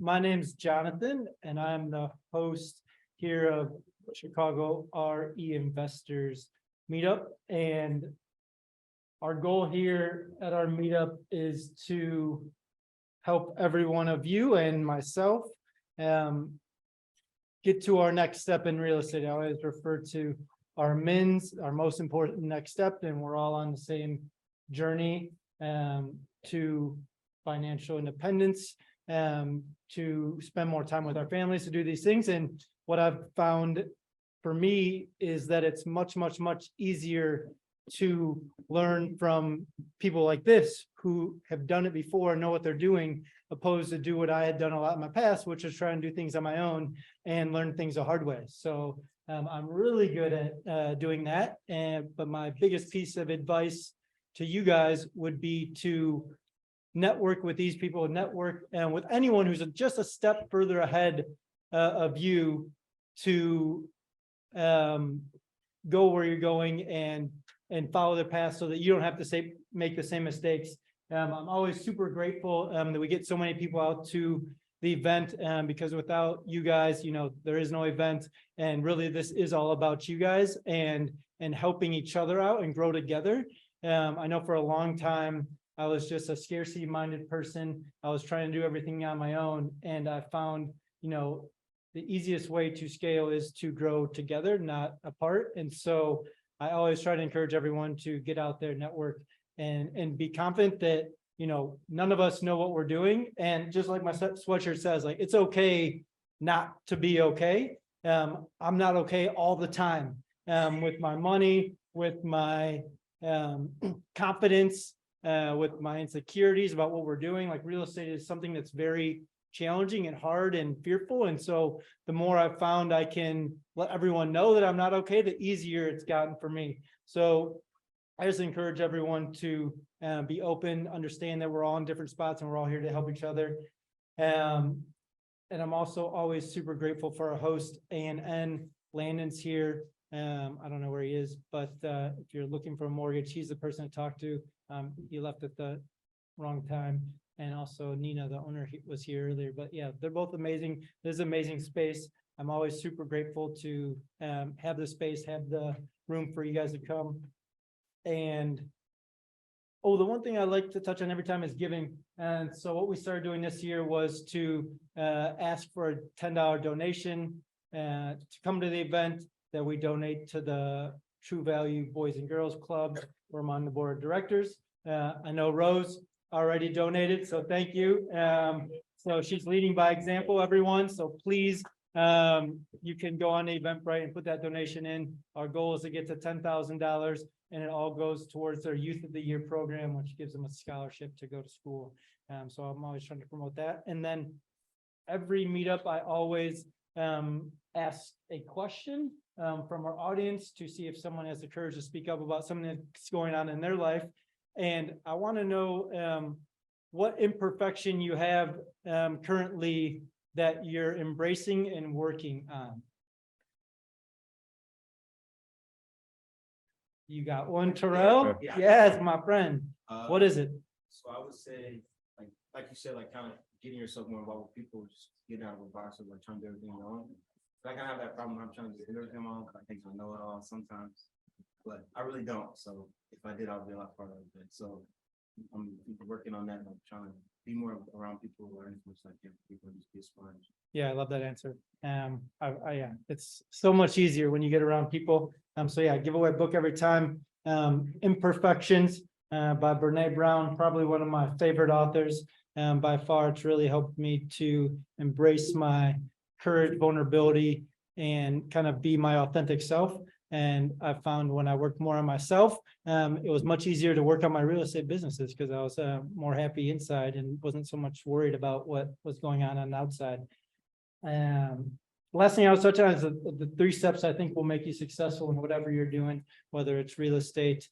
My name's Jonathan, and I'm the host here of Chicago RE Investors Meetup. And our goal here at our meetup is to help every one of you and myself get to our next step in real estate. I always refer to our MINS, our most important next step, and we're all on the same journey to financial independence, to spend more time with our families, to do these things. And what I've found for me is that it's much easier to learn from people like this who have done it before and know what they're doing, opposed to do what I had done a lot in my past, which is try and do things on my own and learn things the hard way. So I'm really good at doing that. But my biggest piece of advice to you guys would be to network with these people, network and with anyone who's just a step further ahead of you to go where you're going and follow the path so that you don't have to make the same mistakes. I'm always super grateful that we get so many people out to the event, because without you guys, there is no event. And really, this is all about you guys and helping each other out and grow together. I know for a long time, I was just a scarcity-minded person. I was trying to do everything on my own. And I found, the easiest way to scale is to grow together, not apart. And so I always try to encourage everyone to get out there, network, and be confident that, none of us know what we're doing. And just like my sweatshirt says, like, it's okay not to be okay. I'm not okay all the time with my money, with my confidence, with my insecurities about what we're doing. Like, real estate is something that's very challenging and hard and fearful. And so the more I've found I can let everyone know that I'm not okay, the easier it's gotten for me. So I just encourage everyone to be open, understand that we're all in different spots and we're all here to help each other. And I'm also always super grateful for our host, A&N. Landon's here. I don't know where he is, but if you're looking for a mortgage, he's the person to talk to. He left at the wrong time. And also Nina, the owner, was here earlier. But yeah, they're both amazing. This is amazing space. I'm always super grateful to have the space, have the room for you guys to come. And the one thing I like to touch on every time is giving. And so what we started doing this year was to ask for a $10 donation to come to the event that we donate to the True Value Boys and Girls Club, where I'm on the board of directors. I know Rose already donated, so thank you. So she's leading by example, everyone. So please, you can go on the Eventbrite and put that donation in. Our goal is to get to $10,000, and it all goes towards their Youth of the Year program, which gives them a scholarship to go to school. So I'm always trying to promote that. And then every meetup, I always ask a question from our audience to see if someone has the courage to speak up about something that's going on in their life. And I want to know what imperfection you have currently that you're embracing and working on. You got one, Terrell? Yeah. Yes, my friend. What is it? So I would say, like you said, kind of getting yourself more involved with people, just getting out of a box of trying to do everything on. I kind of have that problem. I'm trying to do everything on. I think I know it all sometimes, but I really don't. So if I did, I'll be a lot farther of it. So I'm working on that. And I'm trying to be more around people, learn as much as I can. People just be a sponge. Yeah, I love that answer. Yeah, it's so much easier when you get around people. So yeah, give away a book every time. Imperfections by Brene Brown, probably one of my favorite authors. By far, it's really helped me to embrace my courage, vulnerability, and kind of be my authentic self. And I found when I worked more on myself, it was much easier to work on my real estate businesses because I was more happy inside and wasn't so much worried about what was going on the outside. Last thing I was touching on is the 3 steps I think will make you successful in whatever you're doing, whether it's real estate,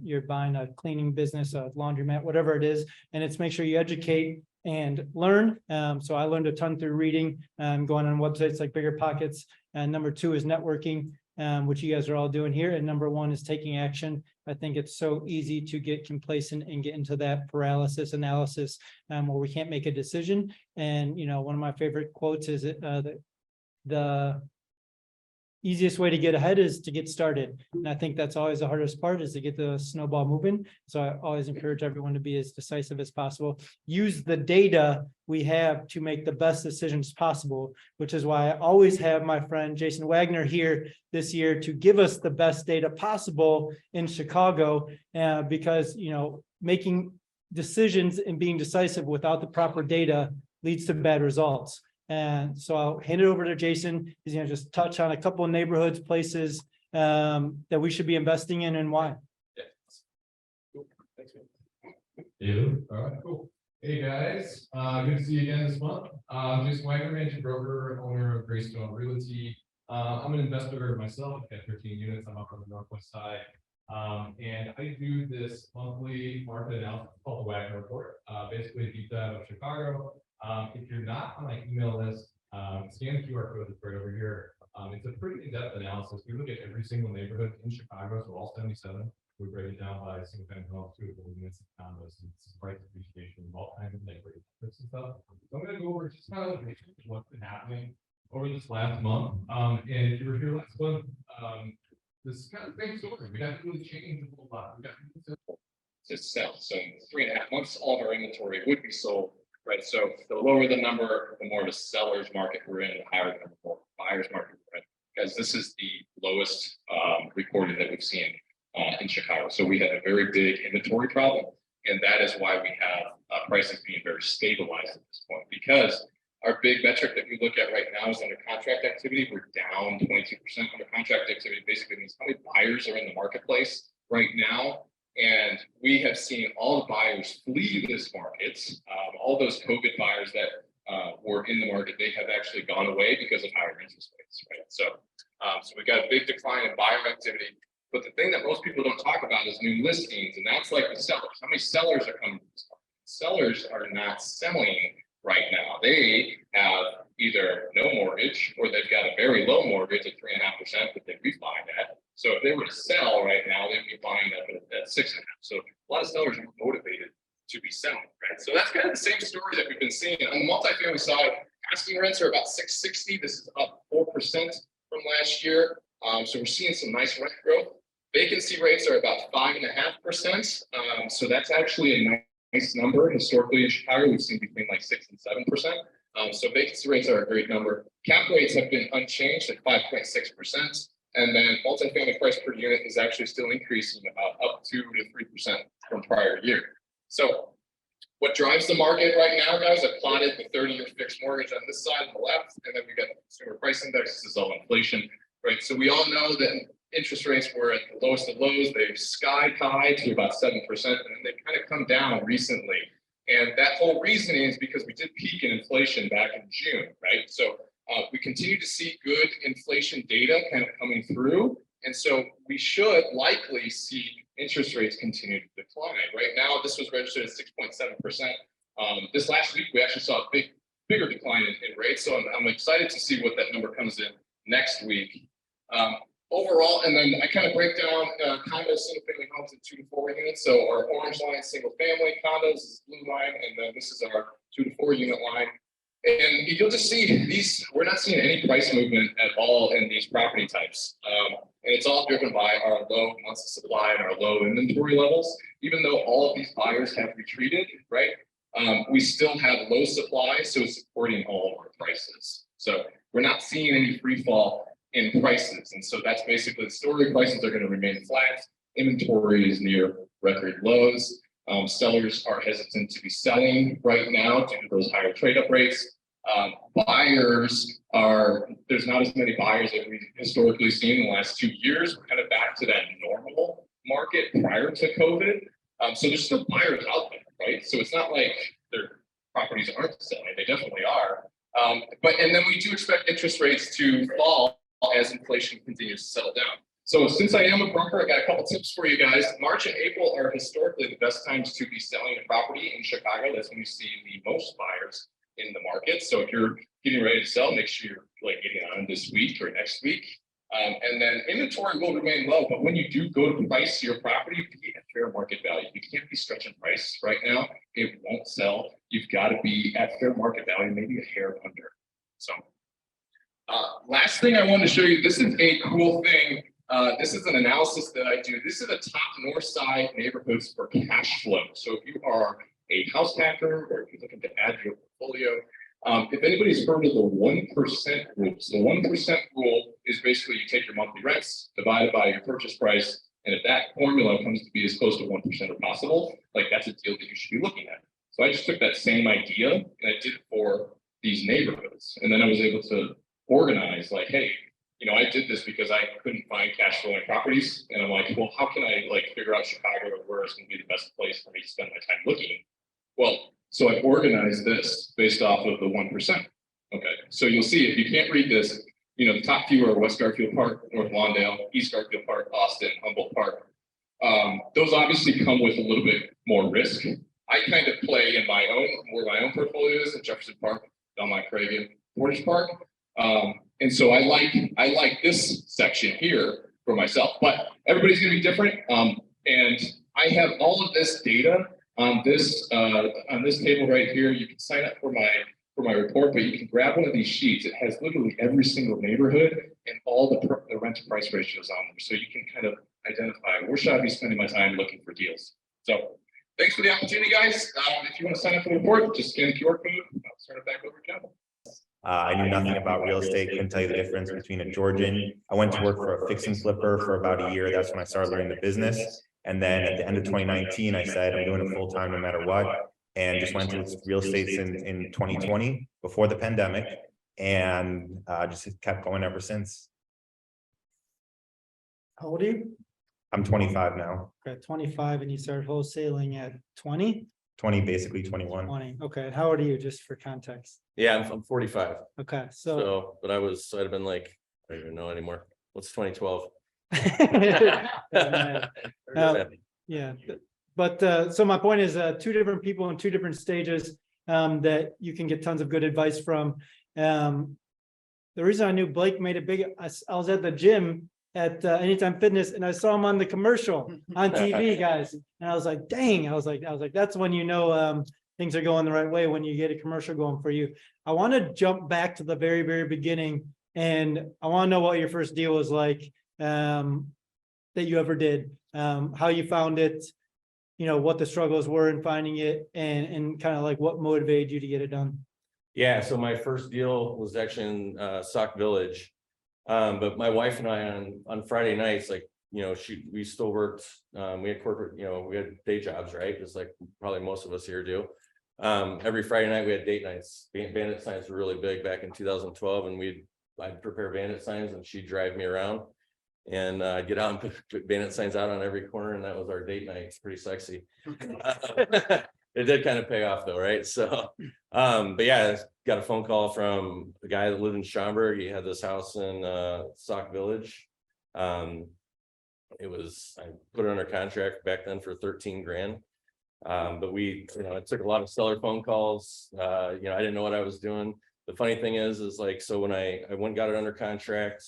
you're buying a cleaning business, a laundromat, whatever it is, and it's make sure you educate and learn. So I learned a ton through reading, going on websites like Bigger Pockets. And number 2 is networking. which you guys are all doing here. And number one is taking action. I think it's so easy to get complacent and get into that paralysis analysis where we can't make a decision. And, you know, one of my favorite quotes is the easiest way to get ahead is to get started. And I think that's always the hardest part, is to get the snowball moving. So I always encourage everyone to be as decisive as possible. Use the data we have to make the best decisions possible, which is why I always have my friend Jason Wagner here this year to give us the best data possible in Chicago, because, you know, making decisions and being decisive without the proper data leads to bad results. And so I'll hand it over to Jason. He's going to just touch on a couple of neighborhoods, places that we should be investing in and why. Yeah. Cool. Thanks, man. You. All right, cool. Hey guys, good to see you again this month. Jason Wagner, managing broker and owner of Greystone Realty. I'm an investor myself. I've got 13 units. I'm up on the northwest side. And I do this monthly market analysis called the Wagner Report. Basically a deep dive of Chicago. If you're not on my email list, scan the QR code that's right over here. It's a pretty in-depth analysis. We look at every single neighborhood in Chicago, so all 77. We break it down by single family homes, two units, condos, and price appreciation, all kinds of neighborhood metrics and stuff. So I'm going to go over just kind of what's been happening over this last month. And if you were here last month, this is kind of the same story. We haven't really changed a whole lot. We got to sell. So in 3.5 months, all of our inventory would be sold. Right, so the lower the number, the more of a seller's market we're in, the higher the number, more buyer's market we're in, because this is the lowest recorded that we've seen in Chicago. So we had a very big inventory problem, and that is why we have prices being very stabilized at this point. Because our big metric that we look at right now is under contract activity. We're down 22% under contract activity. Basically means how many buyers are in the marketplace right now. And we have seen all the buyers flee this market. All those COVID buyers that were in the market, they have actually gone away because of higher interest rates, right? So we got a big decline in buyer activity. But the thing that most people don't talk about is new listings, and that's like the sellers. How many sellers are coming to this market? Sellers are not selling right now. They have either no mortgage or they've got a very low mortgage at 3.5% that they refi at. So if they were to sell right now, they'd be buying up at 6.5. So a lot of sellers are motivated to be selling, right? So that's kind of the same story that we've been seeing on the multifamily side. Asking rents are about $660. This is up 4% from last year. So we're seeing some nice rent growth. Vacancy rates are about 5.5%. So that's actually a nice number. Historically in Chicago, we've seen between like 6 and 7%. So vacancy rates are a great number. Cap rates have been unchanged at 5.6%. And then multifamily price per unit is actually still increasing up 2 to 3% from prior year. So what drives the market right now, guys, I've plotted the 30-year fixed mortgage on this side on the left, and then we got the consumer price index. This is all inflation, right? So we all know that interest rates were at the lowest of lows. They've sky high to about 7%, and then they've kind of come down recently. And that whole reasoning is because we did peak in inflation back in June, right? So we continue to see good inflation data kind of coming through. And so we should likely see interest rates continue to decline. Right now, this was registered at 6.7%. This last week, we actually saw a bigger decline in rates. So I'm excited to see what that number comes in next week. Overall, and then I kind of break down condos, single family homes in 2 to 4 units. So our orange line, single family condos is blue line, and then this is our 2 to 4 unit line. And you'll just see these, we're not seeing any price movement at all in these property types. And it's all driven by our low months of supply and our low inventory levels. Even though all of these buyers have retreated, right? We still have low supply, so it's supporting all of our prices. So we're not seeing any free fall in prices. And so that's basically the story. Prices are going to remain flat. Inventory is near record lows. Sellers are hesitant to be selling right now due to those higher trade-up rates. Buyers are, there's not as many buyers that we've historically seen in the last 2 years. We're kind of back to that normal market prior to COVID. So there's still buyers out there, right? So it's not like their properties aren't selling. They definitely are. And then we do expect interest rates to fall as inflation continues to settle down. So since I am a broker, I got a couple tips for you guys. March and April are historically the best times to be selling a property in Chicago. That's when you see the most buyers in the market. So if you're getting ready to sell, make sure you're like getting on this week or next week. And then inventory will remain low, but when you do go to price your property, be at fair market value. You can't be stretching price right now. It won't sell. You've got to be at fair market value, maybe a hair under. So last thing I want to show you, this is a cool thing. This is an analysis that I do. This is the top north side neighborhoods for cash flow. So if you are a house hacker or if you're looking to add to your portfolio, if anybody's heard of the 1% rule, so the 1% rule is basically you take your monthly rents, divide it by your purchase price, and if that formula comes to be as close to 1% as possible, like that's a deal that you should be looking at. So I just took that same idea and I did it for these neighborhoods, and then I was able to organize like, hey, you know, I did this because I couldn't find cash flowing properties, and I'm like, well, how can I like figure out Chicago or where is going to be the best place for me to spend my time looking? Well, so I organized this based off of the 1%. Okay, so you'll see if you can't read this, you know, the top few are West Garfield Park, North Lawndale, East Garfield Park, Austin, Humboldt Park. Those obviously come with a little bit more risk. I kind of play in my own, where my own portfolio is at Jefferson Park, Belmont, Craven, Portage Park. And so I like this section here for myself, but everybody's gonna be different. And I have all of this data on this table right here. You can sign up for my report, but you can grab one of these sheets. It has literally every single neighborhood and all the rent to price ratios on them. So you can kind of identify where should I be spending my time looking for deals. So thanks for the opportunity, guys. If you want to sign up for the report, just scan the QR code. I'll turn it back over to John. I knew nothing about real estate, couldn't tell you the difference between a Georgian. I went to work for a fix and flipper for about a year. That's when I started learning the business. And then at the end of 2019, I said, I'm doing it full time no matter what. And just went to real estate in 2020 before the pandemic, and just kept going ever since. How old are you? I'm 25 now. Okay, 25, and you started wholesaling at 20? 20, basically 21. 20, okay. How old are you, just for context? Yeah, I'm 45. Okay, So, but I'd have been like, I don't even know anymore. What's 2012? Yeah, but so my point is two different people in two different stages that you can get tons of good advice from. The reason I knew Blake made it big, I was at the gym at Anytime Fitness, and I saw him on the commercial on TV, guys, and I was like, dang, I was like, that's when you know things are going the right way, when you get a commercial going for you. I want to jump back to the very, very beginning, and I want to know what your first deal was like that you ever did, how you found it, you know, what the struggles were in finding it, and kind of like what motivated you to get it done. Yeah, so my first deal was actually in Sauk Village. But my wife and I on Friday nights, like, you know, we still worked, we had corporate, you know, we had day jobs, right? Just like probably most of us here do. Every Friday night we had date nights. Bandit signs were really big back in 2012, and I'd prepare bandit signs and she'd drive me around, and I'd get out and put bandit signs out on every corner, and that was our date night. It's pretty sexy. It did kind of pay off though, right? So, but yeah, I got a phone call from a guy that lived in Schaumburg. He had this house in Sauk Village. I put it under contract back then for 13 grand. But you know, it took a lot of seller phone calls. You know, I didn't know what I was doing. The funny thing is like, so when I went and got it under contract,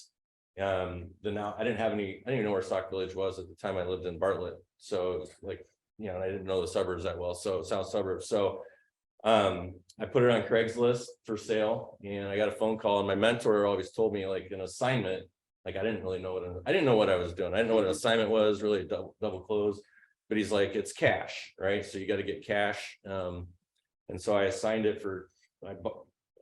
I didn't even know where Sauk Village was at the time. I lived in Bartlett. So it was like, you know, I didn't know the suburbs that well. So South Suburbs. So I put it on Craigslist for sale, and I got a phone call, and my mentor always told me, like, an assignment, like I didn't know what I was doing. I didn't know what an assignment was, really double close, but he's like, it's cash, right? So you got to get cash. And so I assigned it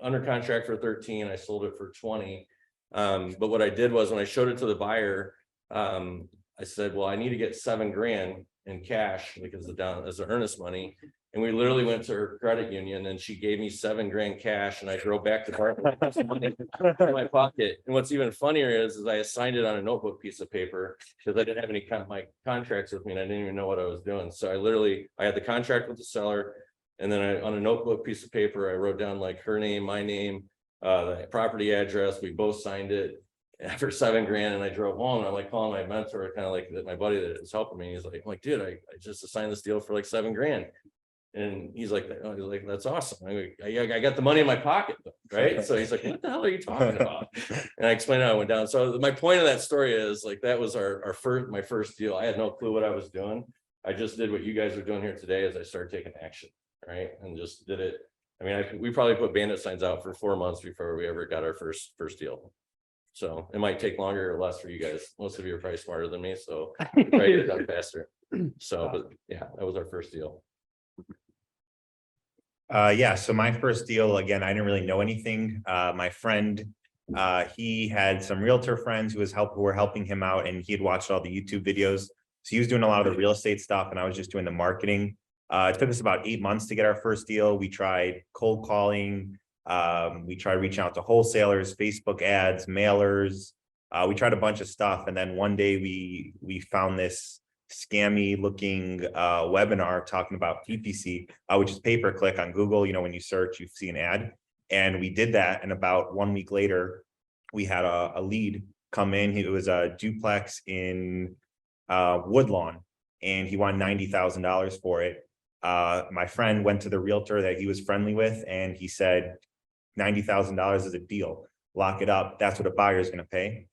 under contract for 13. I sold it for 20. But what I did was, when I showed it to the buyer, I said, well, I need to get 7 grand in cash because as the earnest money. And we literally went to her credit union, and she gave me 7 grand cash, and I drove back to Bartlett in my pocket. And what's even funnier is I assigned it on a notebook piece of paper because I didn't have any my contracts with me, and I didn't even know what I was doing. So I had the contract with the seller, and then on a notebook piece of paper, I wrote down like her name, my name, the property address. We both signed it for 7 grand, and I drove home. And I'm like calling my mentor, kind of like my buddy that was helping me. He's like, I'm like, dude, I just assigned this deal for like 7 grand. And he's like, that's awesome. I got the money in my pocket, right? So he's like, what the hell are you talking about? And I explained how I went down. So my point of that story is like, that was my first deal. I had no clue what I was doing. I just did what you guys are doing here today as I started taking action, right? And just did it. I mean, we probably put bandit signs out for 4 months before we ever got our first deal. So it might take longer or less for you guys. Most of you are probably smarter than me, so probably get it done faster. So, but yeah, that was our first deal. Yeah, so my first deal, again, I didn't really know anything. My friend, he had some realtor friends who were helping him out, and he had watched all the YouTube videos. So he was doing a lot of the real estate stuff, and I was just doing the marketing. It took us about 8 months to get our first deal. We tried cold calling. We tried reaching out to wholesalers, Facebook ads, mailers. We tried a bunch of stuff. And then one day we found this scammy looking webinar talking about PPC, which is pay-per-click on Google. You know, when you search, you see an ad. And we did that. And about 1 week later, we had a lead come in. It was a duplex in Woodlawn, and he won $90,000 for it. My friend went to the realtor that he was friendly with, and he said, $90,000 is a deal. Lock it up. That's what a buyer is going to pay.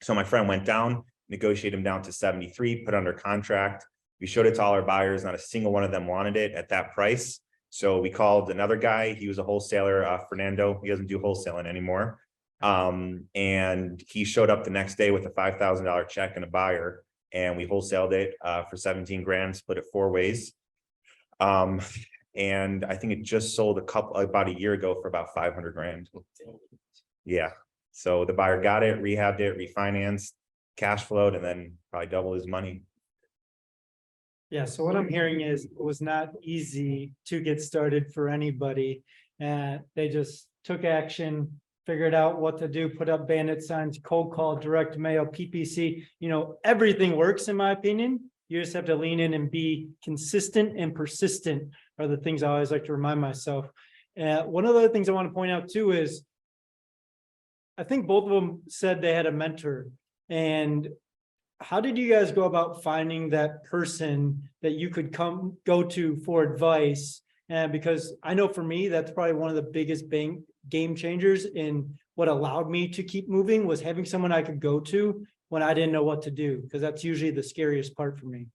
So my friend went down, negotiated him down to 73, put under contract. We showed it to all our buyers. Not a single one of them wanted it at that price. So we called another guy. He was a wholesaler, Fernando. He doesn't do wholesaling anymore. And he showed up the next day with a $5,000 check and a buyer, and we wholesaled it for 17 grand, split it 4 ways. And I think it just sold about a year ago for about 500 grand. Yeah. So the buyer got it, rehabbed it, refinanced, cash flowed, and then probably double his money. Yeah, so what I'm hearing is it was not easy to get started for anybody. And they just took action, figured out what to do, put up bandit signs, cold call, direct mail, PPC, you know, everything works in my opinion. You just have to lean in and be consistent and persistent are the things I always like to remind myself. One of the other things I want to point out too is I think both of them said they had a mentor. And how did you guys go about finding that person that you could go to for advice? And because I know for me, that's probably one of the biggest game changers in what allowed me to keep moving was having someone I could go to when I didn't know what to do, because that's usually the scariest part for me.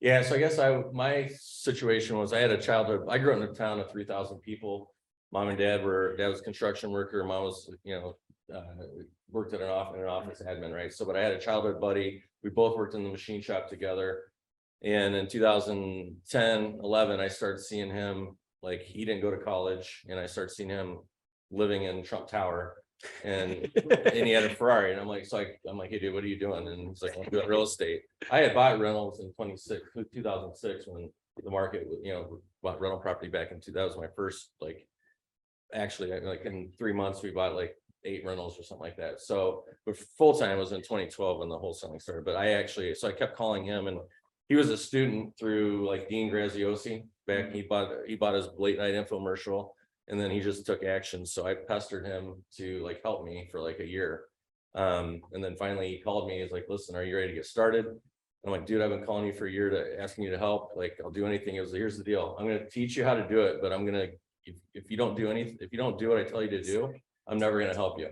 Yeah, so I guess my situation was I had a childhood. I grew up in a town of 3,000 people. Mom and dad was a construction worker. Mom was, worked at an office admin, right? So, but I had a childhood buddy. We both worked in the machine shop together. And in 2010, 11, I started seeing him, like he didn't go to college, and I started seeing him living in Trump Tower. And he had a Ferrari, and I'm like, hey dude, what are you doing? And he's like, I'm doing real estate. I had bought rentals in 2006 when the market, bought rental property back in 2000. My first, actually, like in 3 months, we bought like 8 rentals or something like that. So, but full time was in 2012 when the wholesaling started. But I kept calling him, and he was a student through like Dean Graziosi back. He bought his late night infomercial. And then he just took action. So I pestered him to like help me for like a year. And then finally he called me. He's like, listen, are you ready to get started? I'm like, dude, I've been calling you for a year asking you to help. Like, I'll do anything. He was like, here's the deal. I'm going to teach you how to do it, but I'm going to, if you don't do anything, if you don't do what I tell you to do, I'm never going to help you.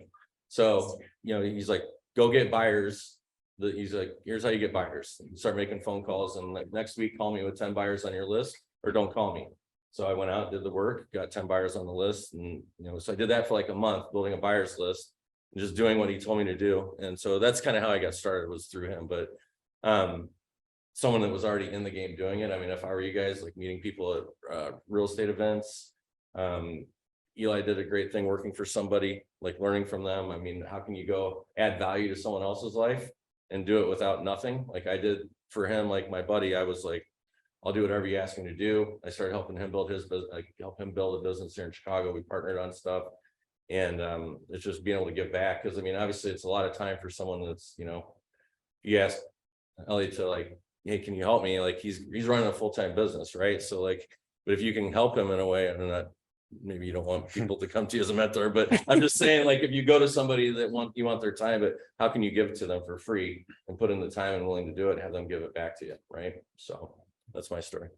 So, he's like, go get buyers. He's like, here's how you get buyers. Start making phone calls. And like next week, call me with 10 buyers on your list, or don't call me. So I went out, did the work, got 10 buyers on the list. And, so I did that for like a month, building a buyer's list and just doing what he told me to do. And so that's kind of how I got started, was through him. But someone that was already in the game doing it. I mean, if I were you guys, like meeting people at real estate events, Eli did a great thing working for somebody, like learning from them. I mean, how can you go add value to someone else's life and do it without nothing? Like I did for him, like my buddy, I was like, I'll do whatever you ask me to do. I started helping him build his business, help him build a business here in Chicago. We partnered on stuff, and it's just being able to give back. Because I mean, obviously, it's a lot of time for someone that's, you ask Elliot to like, hey, can you help me? Like he's running a full-time business, right? So like, but if you can help him in a way, I'm not. Maybe you don't want people to come to you as a mentor, but I'm just saying, like, if you go to somebody that you want their time, but how can you give it to them for free and put in the time and willing to do it, have them give it back to you, right? So. That's my story.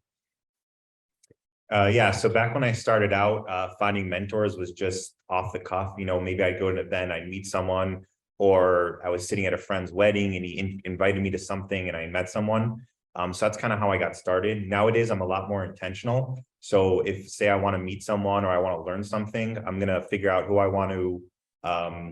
Yeah, so back when I started out, finding mentors was just off the cuff, maybe I'd go to an event, I'd meet someone, or I was sitting at a friend's wedding and he invited me to something and I met someone. So that's kind of how I got started. Nowadays, I'm a lot more intentional. So if say I want to meet someone or I want to learn something, I'm going to figure out who I want to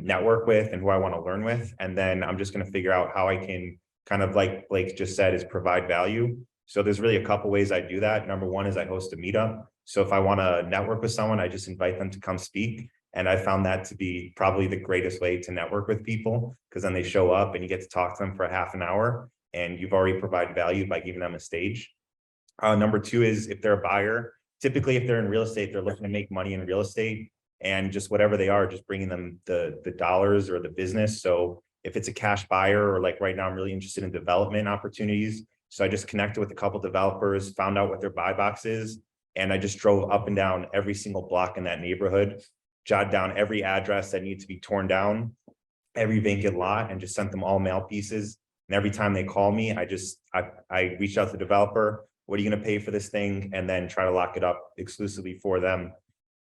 network with and who I want to learn with. And then I'm just going to figure out how I can kind of, like Blake just said, is provide value. So there's really a couple ways I do that. Number one is I host a meetup. So if I want to network with someone, I just invite them to come speak. And I found that to be probably the greatest way to network with people, because then they show up and you get to talk to them for a half an hour and you've already provided value by giving them a stage. Number two is if they're a buyer, typically if they're in real estate, they're looking to make money in real estate, and just whatever they are, just bringing them the dollars or the business. So if it's a cash buyer, or like right now, I'm really interested in development opportunities. So I just connected with a couple developers, found out what their buy box is, and I just drove up and down every single block in that neighborhood, jotted down every address that needs to be torn down, every vacant lot, and just sent them all mail pieces. And every time they call me, I reach out to the developer. What are you going to pay for this thing? And then try to lock it up exclusively for them.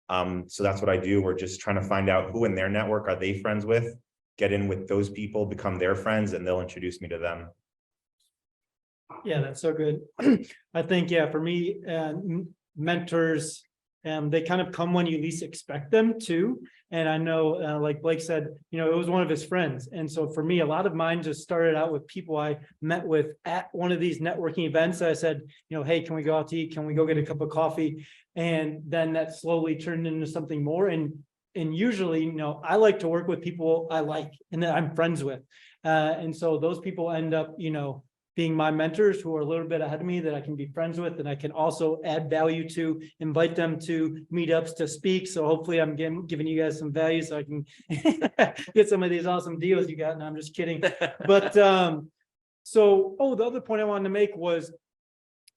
So that's what I do. We're just trying to find out who in their network are they friends with, get in with those people, become their friends, and they'll introduce me to them. Yeah, that's so good. I think, yeah, for me, mentors, they kind of come when you least expect them to. And I know, like Blake said, it was one of his friends. And so for me, a lot of mine just started out with people I met with at one of these networking events. I said, hey, can we go out to eat? Can we go get a cup of coffee? And then that slowly turned into something more. And usually, I like to work with people I like and that I'm friends with. And so those people end up, being my mentors who are a little bit ahead of me that I can be friends with, and I can also add value to, invite them to meetups to speak. So hopefully I'm giving you guys some value so I can get some of these awesome deals you got. And I'm just kidding. But the other point I wanted to make was,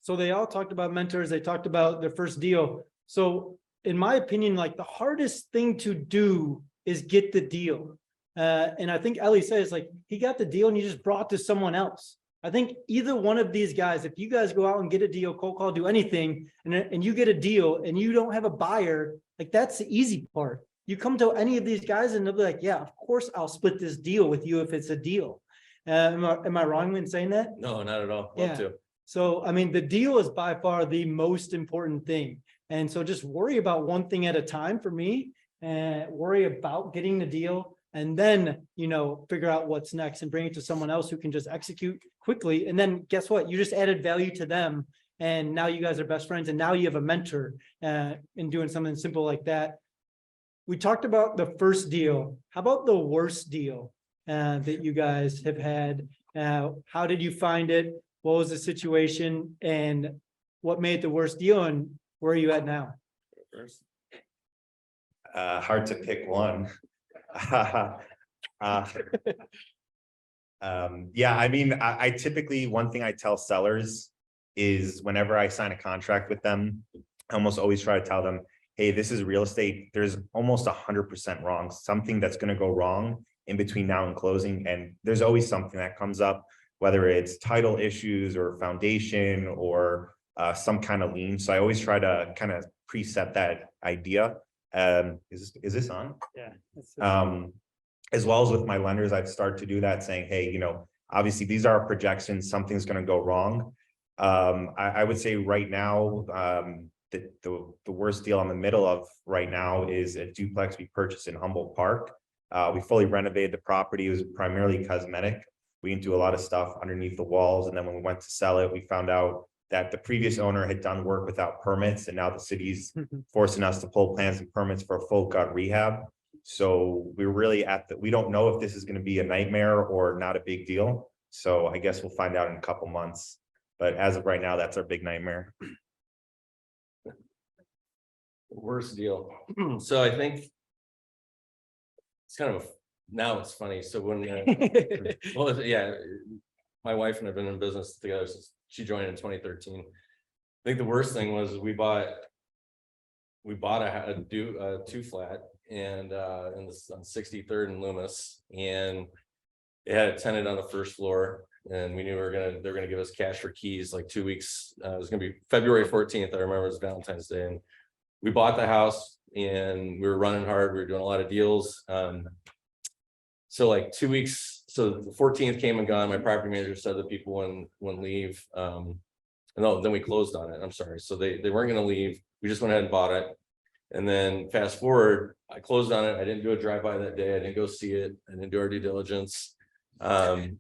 so they all talked about mentors. They talked about their first deal. So in my opinion, like the hardest thing to do is get the deal. And I think Ellie says, like, he got the deal and he just brought it to someone else. I think either one of these guys, if you guys go out and get a deal, cold call, do anything, and you get a deal and you don't have a buyer, like that's the easy part. You come to any of these guys and they'll be like, yeah, of course I'll split this deal with you if it's a deal. Am I wrong in saying that? No, not at all. Yeah. So, I mean, the deal is by far the most important thing. And so just worry about one thing at a time for me, and worry about getting the deal. And then, figure out what's next and bring it to someone else who can just execute quickly. And then guess what? You just added value to them. And now you guys are best friends. And now you have a mentor in doing something simple like that. We talked about the first deal. How about the worst deal that you guys have had? How did you find it? What was the situation? And what made it the worst deal? And where are you at now? Hard to pick one. Yeah, I mean, I typically, one thing I tell sellers is whenever I sign a contract with them, I almost always try to tell them, hey, this is real estate. There's almost 100% wrong, something that's going to go wrong in between now and closing. And there's always something that comes up, whether it's title issues or foundation or some kind of lien. So I always try to kind of preset that idea. Is this on? Yeah. As well as with my lenders, I've started to do that, saying, hey, obviously these are our projections, something's going to go wrong. I would say right now, the worst deal I'm in the middle of right now is a duplex we purchased in Humboldt Park. We fully renovated the property. It was primarily cosmetic. We didn't do a lot of stuff underneath the walls. And then when we went to sell it, we found out that the previous owner had done work without permits, and now the city's forcing us to pull plans and permits for a full gut rehab. So we're really we don't know if this is going to be a nightmare or not a big deal. So I guess we'll find out in a couple months. But as of right now, that's our big nightmare. Worst deal. So I think it's kind of now it's funny. So when well, yeah, my wife and I have been in business together since she joined in 2013. I think the worst thing was we bought a 2-flat and on 63rd and Loomis, and it had a tenant on the first floor. and we knew they're gonna give us cash for keys like 2 weeks. It was gonna be February 14th. I remember it was Valentine's Day, and we bought the house and we were running hard. We were doing a lot of deals. So like 2 weeks, so the 14th came and gone. My property manager said that people wouldn't leave. No, then we closed on it. I'm sorry. So they weren't gonna leave. We just went ahead and bought it. And then fast forward, I closed on it. I didn't do a drive-by that day. I didn't go see it. I didn't do our due diligence. 2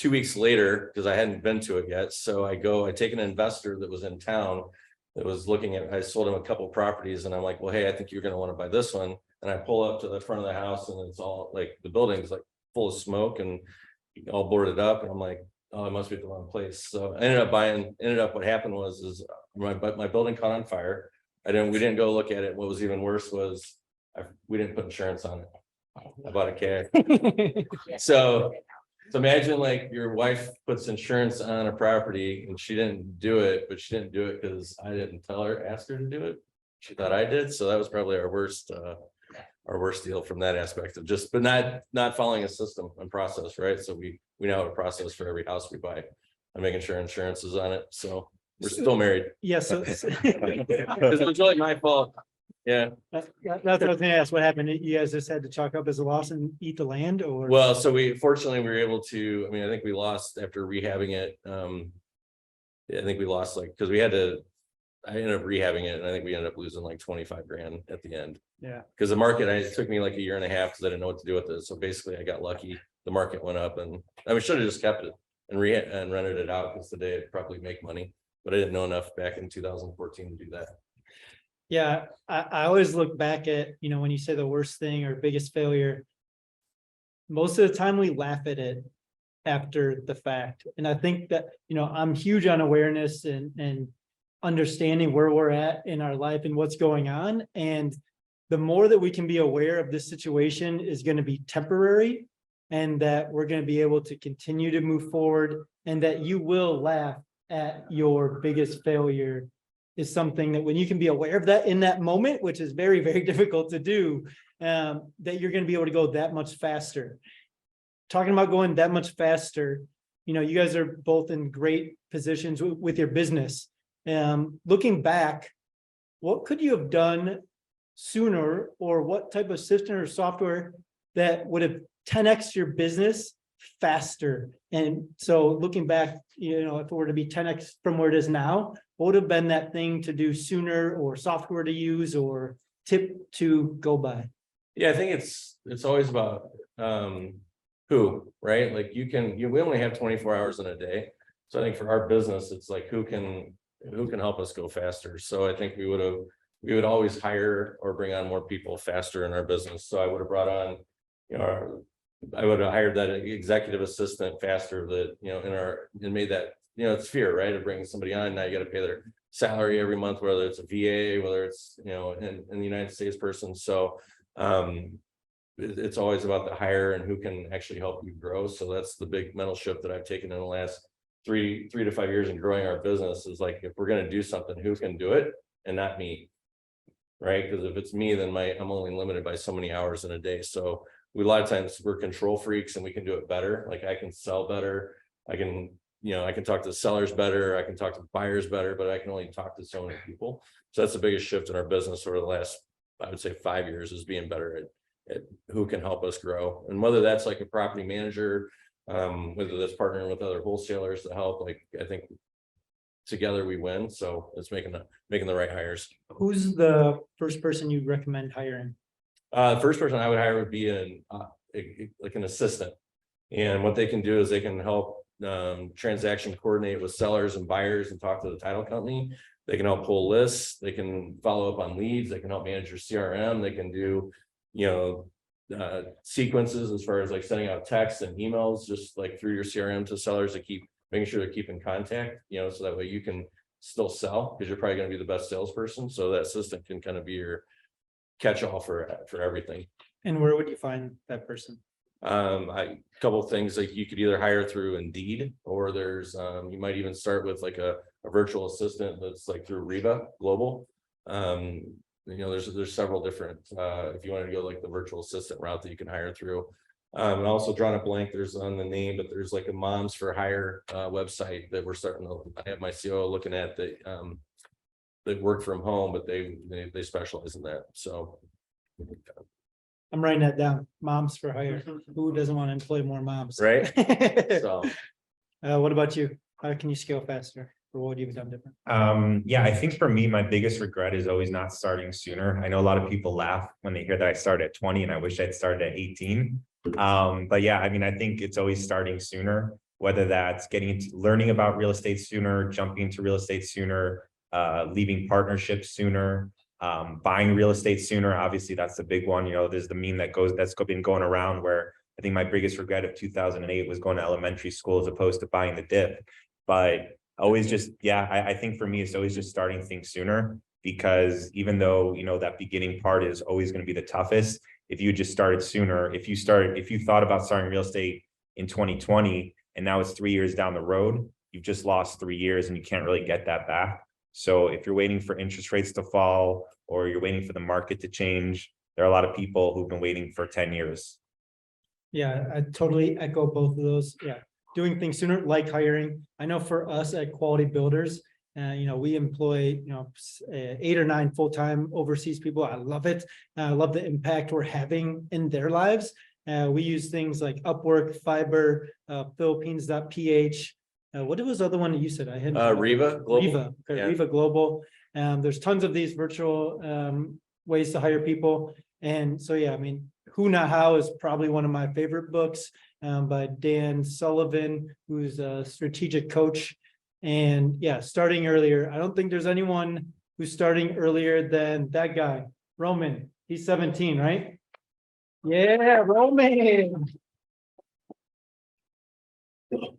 weeks later, because I hadn't been to it yet. So I take an investor that was in town that was looking at, I sold him a couple properties, and I'm like, well, hey, I think you're gonna want to buy this one. And I pull up to the front of the house, and it's all like the building's like full of smoke and all boarded up. And I'm like, oh, it must be at the wrong place. So I ended up what happened was my building caught on fire. We didn't go look at it. What was even worse was we didn't put insurance on it. I bought a cash. So imagine like your wife puts insurance on a property and she didn't do it, but she didn't do it because I didn't ask her to do it. She thought I did. So that was probably our worst deal from that aspect of but not following a system and process, right? So we now have a process for every house we buy. I'm making sure insurance is on it. So we're still married. Yeah, so Because it was really my fault. Yeah. that's what I was gonna ask. What happened? You guys just had to chalk up as a loss and eat the land, or? Well, so fortunately we were able to, I mean, I think we lost after rehabbing it. I think we lost because I ended up rehabbing it, and I think we ended up losing like 25 grand at the end. Yeah. Because the market, it took me like a year and a half because I didn't know what to do with it. So basically I got lucky. The market went up, and I should have just kept it and rented it out because today it'd probably make money, but I didn't know enough back in 2014 to do that. Yeah, I always look back at, when you say the worst thing or biggest failure, most of the time we laugh at it after the fact. And I think that, I'm huge on awareness and understanding where we're at in our life and what's going on. And the more that we can be aware of this situation is going to be temporary, and that we're going to be able to continue to move forward, and that you will laugh at your biggest failure is something that when you can be aware of that in that moment, which is very, very difficult to do, that you're going to be able to go that much faster. Talking about going that much faster, you guys are both in great positions with your business. Looking back, what could you have done sooner, or what type of system or software that would have 10x your business faster? And so looking back, if it were to be 10x from where it is now, what would have been that thing to do sooner, or software to use, or tip to go by? Yeah, I think it's always about who, right? Like we only have 24 hours in a day. So I think for our business, it's like who can help us go faster. So I think we would always hire or bring on more people faster in our business. So I would have brought on, I would have hired that executive assistant faster, that, and made that, it's fear, right? Of bringing somebody on. Now you got to pay their salary every month, whether it's a VA, whether it's, in the United States person. So it's always about the hire and who can actually help you grow. So that's the big mental shift that I've taken in the last 3 to 5 years in growing our business, is like, if we're going to do something, who can do it and not me, right? Because if it's me, then I'm only limited by so many hours in a day. So a lot of times we're control freaks and we can do it better. Like I can sell better. I can talk to sellers better. I can talk to buyers better, but I can only talk to so many people. So that's the biggest shift in our business over the last, I would say, 5 years, is being better at who can help us grow. And whether that's like a property manager, whether that's partnering with other wholesalers to help, like, I think together we win. So it's making the right hires. Who's the first person you recommend hiring? The first person I would hire would be like an assistant. And what they can do is they can help transaction coordinate with sellers and buyers and talk to the title company. They can help pull lists. They can follow up on leads. They can help manage your CRM. They can do, sequences as far as like sending out texts and emails, just like through your CRM to sellers, to keep making sure they keep in contact, so that way you can still sell, because you're probably going to be the best salesperson. So that assistant can kind of be your catch-all for everything. And where would you find that person? A couple of things, like you could either hire through Indeed, or there's you might even start with like a virtual assistant that's like through Reba Global. There's several different, if you want to go like the virtual assistant route that you can hire through. And also drawn a blank, there's on the name, but there's like a Moms for Hire website that we're starting to, I have my COO looking at that work from home, but they specialize in that, so. I'm writing that down. Moms for hire. Who doesn't want to employ more moms? Right. So, What about you? How can you scale faster? Or what would you have done different? Yeah, I think for me, my biggest regret is always not starting sooner. I know a lot of people laugh when they hear that I started at 20 and I wish I'd started at 18. But yeah, I mean, I think it's always starting sooner, whether that's getting into learning about real estate sooner, jumping into real estate sooner, leaving partnerships sooner, buying real estate sooner. Obviously, that's the big one. You know, there's the meme that's been going around where I think my biggest regret of 2008 was going to elementary school as opposed to buying the dip. But always just, yeah, I think for me, it's always just starting things sooner, because even though, you know, that beginning part is always going to be the toughest, if you just started sooner, if you thought about starting real estate in 2020 and now it's 3 years down the road, you've just lost 3 years and you can't really get that back. So if you're waiting for interest rates to fall or you're waiting for the market to change, there are a lot of people who've been waiting for 10 years. Yeah, I totally echo both of those. Yeah. Doing things sooner, like hiring. I know for us at Quality Builders, you know, we employ, 8 or 9 full-time overseas people. I love it. I love the impact we're having in their lives. We use things like Upwork, Fiverr, Philippines.ph. What was the other one that you said? I had Riva Global. Riva, okay, Yeah. Riva Global. There's tons of these virtual ways to hire people. And so, yeah, I mean, Who Not How is probably one of my favorite books by Dan Sullivan, who's a strategic coach. And yeah, starting earlier. I don't think there's anyone who's starting earlier than that guy, Roman. He's 17, right? Yeah, Roman.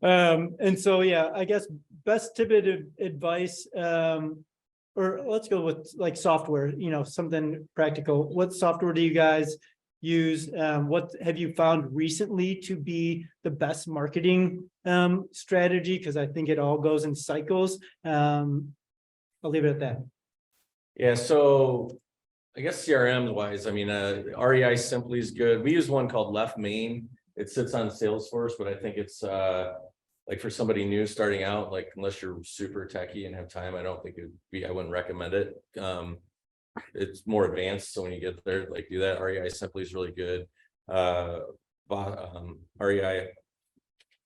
And so, yeah, I guess best tip of advice, or let's go with like software, something practical. What software do you guys use? What have you found recently to be the best marketing strategy? Because I think it all goes in cycles. I'll leave it at that. Yeah, so I guess CRM wise, I mean, REI Simply is good. We use one called Left Main. It sits on Salesforce, but I think it's like for somebody new starting out, like unless you're super techie and have time, I don't think I wouldn't recommend it. It's more advanced, so when you get there, like do that. REI Simply is really good. REI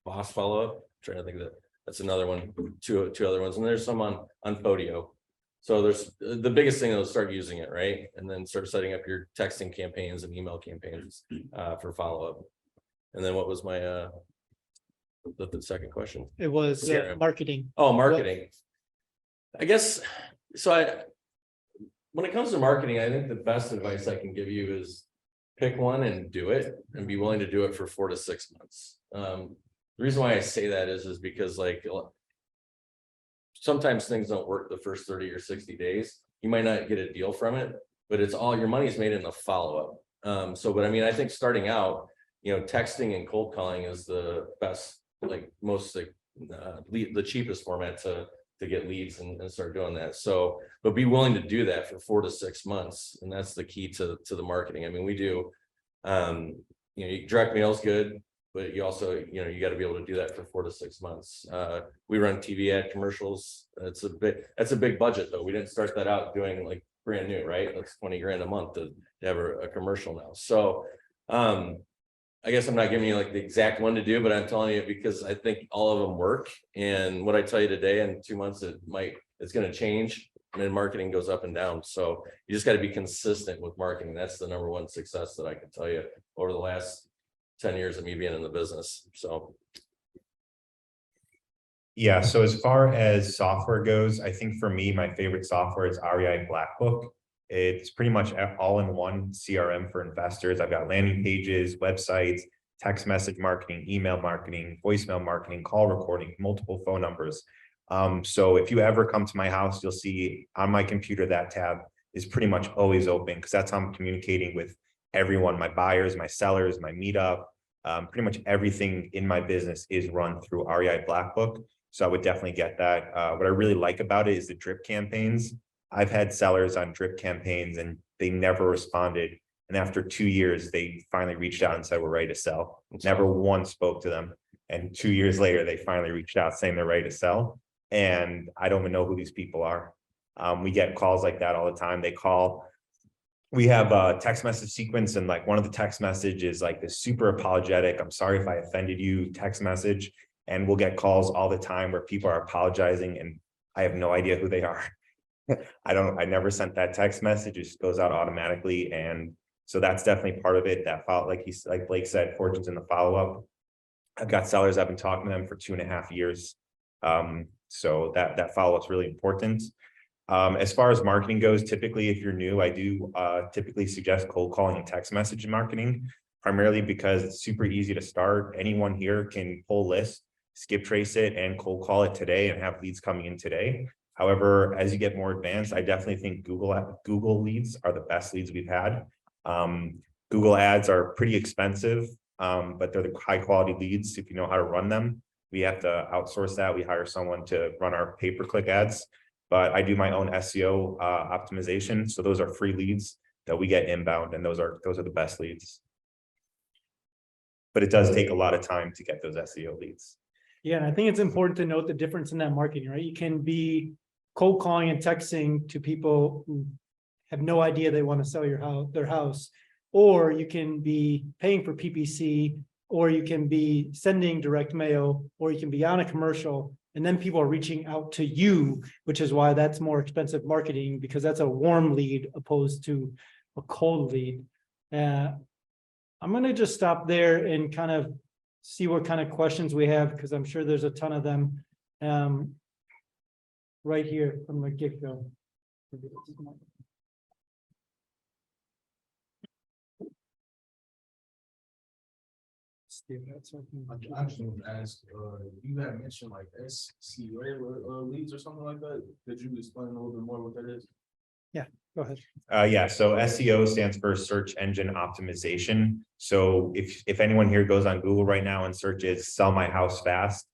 Boss Follow-up, trying to think of that's another one. Two other ones, and there's some on Podio. So there's the biggest thing is start using it, right? And then start setting up your texting campaigns and email campaigns for follow-up. And then what was my the second question? It was marketing. Oh, marketing. I guess so. When it comes to marketing, I think the best advice I can give you is pick one and do it, and be willing to do it for 4 to 6 months. The reason why I say that is because like sometimes things don't work the first 30 or 60 days. You might not get a deal from it, but it's all your money's made in the follow-up. But I mean, I think starting out, texting and cold calling is the best, like most the cheapest format to get leads and start doing that. So, but be willing to do that for 4 to 6 months. And that's the key to the marketing. I mean, we do, direct mail is good, but you also, you got to be able to do that for 4 to 6 months. We run TV ad commercials. That's a big budget though. We didn't start that out doing like brand new, right? That's 20 grand a month to have a commercial now. So, I guess I'm not giving you like the exact one to do, but I'm telling you because I think all of them work. And what I tell you today, in 2 months, it's going to change. And marketing goes up and down. So you just got to be consistent with marketing. That's the number one success that I can tell you over the last 10 years of me being in the business. So. Yeah, so as far as software goes, I think for me, my favorite software is REI Black Book. It's pretty much all-in-one CRM for investors. I've got landing pages, websites, text message marketing, email marketing, voicemail marketing, call recording, multiple phone numbers. So if you ever come to my house, you'll see on my computer that tab is pretty much always open because that's how I'm communicating with everyone, my buyers, my sellers, my meetup. Pretty much everything in my business is run through REI Black Book. So I would definitely get that. What I really like about it is the drip campaigns. I've had sellers on drip campaigns and they never responded And after 2 years, they finally reached out and said, we're ready to sell. That's Never awesome. once spoke to them. And 2 years later, they finally reached out saying they're ready to sell. And I don't even know who these people are. We get calls like that all the time. They call. We have a text message sequence, and like one of the text messages like this super apologetic, I'm sorry if I offended you text message. And we'll get calls all the time where people are apologizing and I have no idea who they are. I never sent that text message. It just goes out automatically. And so that's definitely part of it. That follow, like Blake said, fortune's in the follow-up. I've got sellers, I've been talking to them for 2.5 years. So that follow-up is really important. As far as marketing goes, typically, if you're new, I do typically suggest cold calling and text message marketing, primarily because it's super easy to start. Anyone here can pull list, skip trace it, and cold call it today and have leads coming in today. However, as you get more advanced, I definitely think Google leads are the best leads we've had. Google ads are pretty expensive, but they're the high quality leads if you know how to run them. We have to outsource that. We hire someone to run our pay-per-click ads. But I do my own SEO optimization. So those are free leads that we get inbound, and those are the best leads. But it does take a lot of time to get those SEO leads. Yeah, and I think it's important to note the difference in that marketing, right? You can be cold calling and texting to people who have no idea they want to sell their house, or you can be paying for PPC, or you can be sending direct mail, or you can be on a commercial. And then people are reaching out to you, which is why that's more expensive marketing, because that's a warm lead opposed to a cold lead. I'm going to just stop there and kind of see what kind of questions we have, because I'm sure there's a ton of them right here from the get-go. I just want to ask, you had mentioned like SEO leads or something like that. Could you explain a little bit more what that is? Go ahead. Yeah, so SEO stands for search engine optimization. So if anyone here goes on Google right now and searches "sell my house fast,"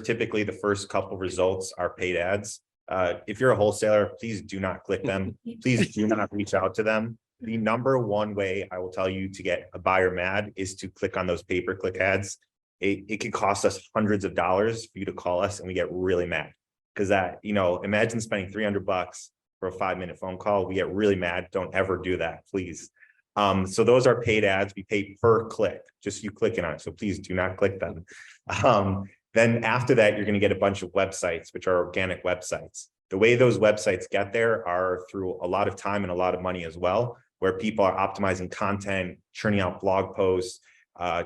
typically the first couple results are paid ads. If you're a wholesaler, please do not click them. Please do not reach out to them. The number one way I will tell you to get a buyer mad is to click on those pay-per-click ads. It could cost us hundreds of dollars for you to call us, and we get really mad because imagine spending $300 for a 5-minute phone call. We get really mad. Don't ever do that, please. So those are paid ads. We pay per click, just you clicking on it. So please do not click them. Then after that, you're going to get a bunch of websites, which are organic websites. The way those websites get there are through a lot of time and a lot of money as well, where people are optimizing content, churning out blog posts,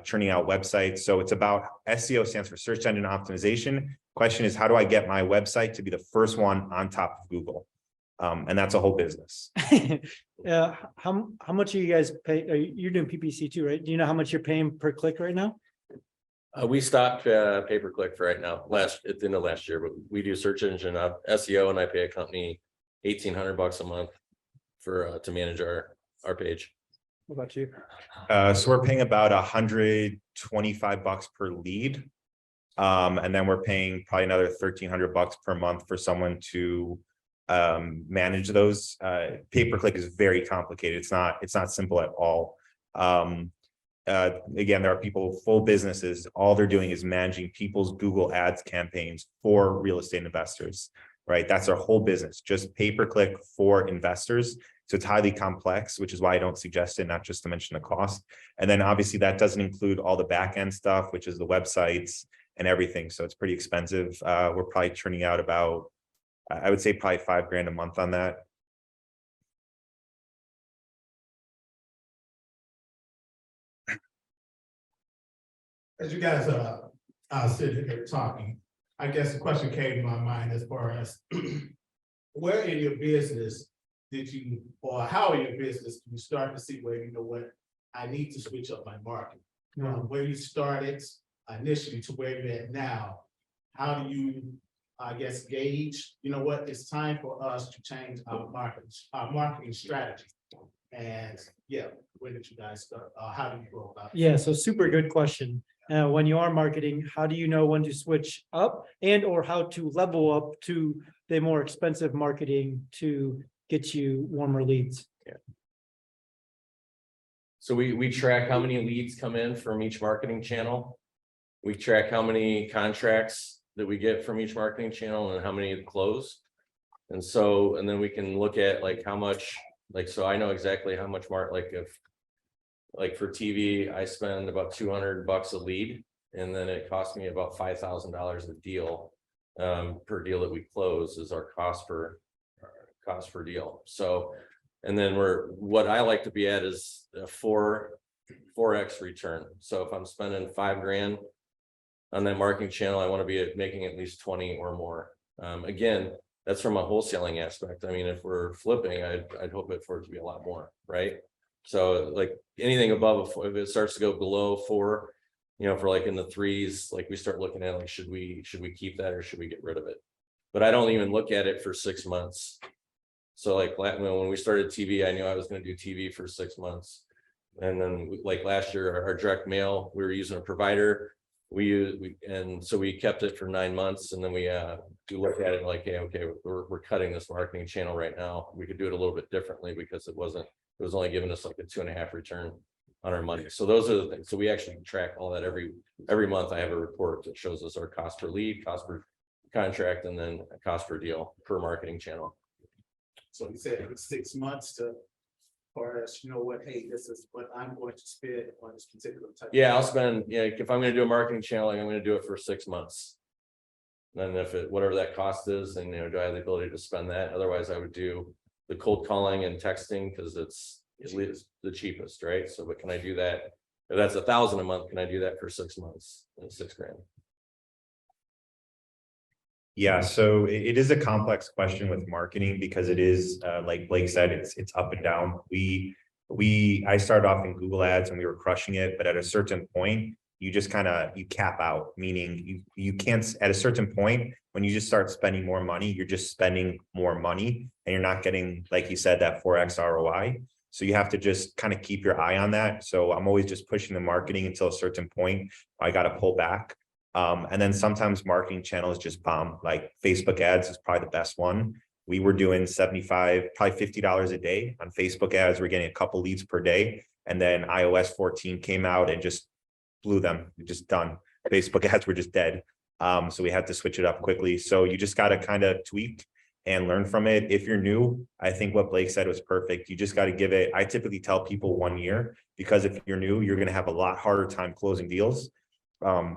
churning out websites. So it's about SEO stands for search engine optimization. Question is, how do I get my website to be the first one on top of Google? And that's a whole business. How much are you guys pay? You're doing PPC too, right? Do you know how much you're paying per click right now? We stopped pay-per-click for right now, at the end of last year, but we do search engine SEO, and I pay a company $1,800 a month to manage our page. What about you? So we're paying about $125 per lead. And then we're paying probably another $1,300 per month for someone to manage those. Pay-per-click is very complicated. It's not simple at all. Again, there are people, full businesses, all they're doing is managing people's Google ads campaigns for real estate investors, right? That's their whole business, just pay-per-click for investors. So it's highly complex, which is why I don't suggest it, not just to mention the cost. And then obviously that doesn't include all the back-end stuff, which is the websites and everything. So it's pretty expensive. We're probably turning out about, I would say probably $5,000 a month on that. As you guys are sitting here talking, I guess the question came to my mind as far as where in your business did you, or how in your business do you start to see where, you know what, I need to switch up my market? Where you started initially to where you're at now, how do you, I guess, gauge, you know what, it's time for us to change our marketing strategy? And yeah, where did you guys start? How do you go about it? Yeah, so super good question. When you are marketing, how do you know when to switch up and or how to level up to the more expensive marketing to get you warmer leads? Yeah. So we track how many leads come in from each marketing channel. We track how many contracts that we get from each marketing channel and how many close. And so, and then we can look at like how much, like, so I know exactly how much like if, like for TV, I spend about $200 a lead, and then it costs me about $5,000 a deal. Per deal that we close is our cost per deal. So, and then what I like to be at is a 4x return. So if I'm spending $5,000 on that marketing channel, I want to be making at least 20 or more. Again, that's from a wholesaling aspect. I mean, if we're flipping, I'd hope it for it to be a lot more, right? So like anything above if it starts to go below 4, for like in the 3s, like we start looking at like, should we keep that or should we get rid of it? But I don't even look at it for 6 months. So like when we started TV, I knew I was going to do TV for 6 months. And then like last year, our direct mail, we were using a provider. And so we kept it for 9 months, and then we looked at it like, hey, okay, we're cutting this marketing channel right now. We could do it a little bit differently because it was only giving us like a 2.5 return on our money. So those are the things. So we actually track all that every month. I have a report that shows us our cost per lead, cost per contract, and then a cost per deal per marketing channel. So you said it was 6 months to, or as you know what, hey, this is what I'm going to spend on this particular type. Yeah, I'll spend, if I'm going to do a marketing channel, I'm going to do it for 6 months. Then if whatever that cost is, then, do I have the ability to spend that? Otherwise I would do the cold calling and texting because it's the cheapest, right? So, but can I do that? If that's $1,000 a month, can I do that for 6 months? $6,000. Yeah, so it is a complex question with marketing because it is, like Blake said, it's up and down. I started off in Google Ads and we were crushing it, but at a certain point, you just you cap out, meaning you can't, at a certain point, when you just start spending more money, you're just spending more money and you're not getting, like you said, that 4x ROI. So you have to just kind of keep your eye on that. So I'm always just pushing the marketing until a certain point. I got to pull back. And then sometimes marketing channels just bomb, like Facebook ads is probably the best one. We were doing $75, probably $50 a day on Facebook ads. We're getting a couple leads per day. And then iOS 14 came out and just blew them. Just done. Facebook ads were just dead. So we had to switch it up quickly. So you just got to kind of tweak and learn from it. If you're new, I think what Blake said was perfect. You just got to give it, I typically tell people 1 year, because if you're new, you're going to have a lot harder time closing deals.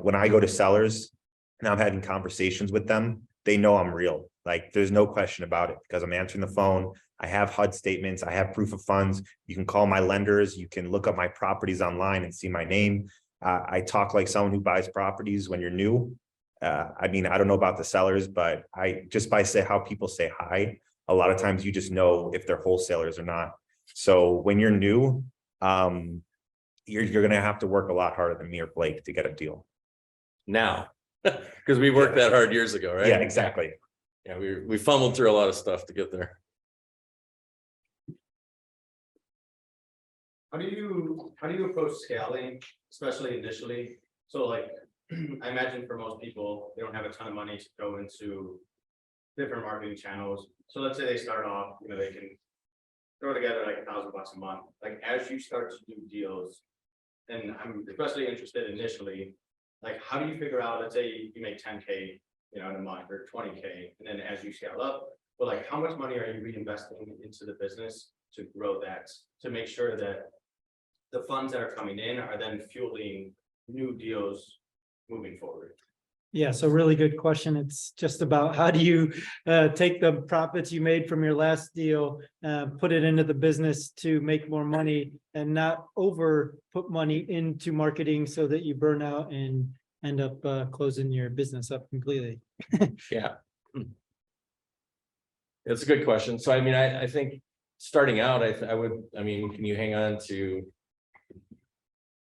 When I go to sellers and I'm having conversations with them, they know I'm real. Like there's no question about it because I'm answering the phone. I have HUD statements. I have proof of funds. You can call my lenders. You can look up my properties online and see my name. I talk like someone who buys properties when you're new. I mean, I don't know about the sellers, but just by how people say hi, a lot of times you just know if they're wholesalers or not. So when you're new, you're going to have to work a lot harder than me or Blake to get a deal. Now, because we worked that hard years ago, right? Yeah, exactly. Yeah, we fumbled through a lot of stuff to get there. How do you approach scaling, especially initially? So like, I imagine for most people, they don't have a ton of money to go into different marketing channels. So let's say they start off, they can throw together like $1,000 a month. Like as you start to do deals, and I'm especially interested initially, like how do you figure out, let's say you make 10K, in a month or 20K, and then as you scale up, but like how much money are you reinvesting into the business to grow that, to make sure that the funds that are coming in are then fueling new deals moving forward? Yeah, so really good question. It's just about how do you take the profits you made from your last deal, put it into the business to make more money and not put money into marketing so that you burn out and end up closing your business up completely. Yeah. It's a good question. So, I mean, I think starting out, can you hang on to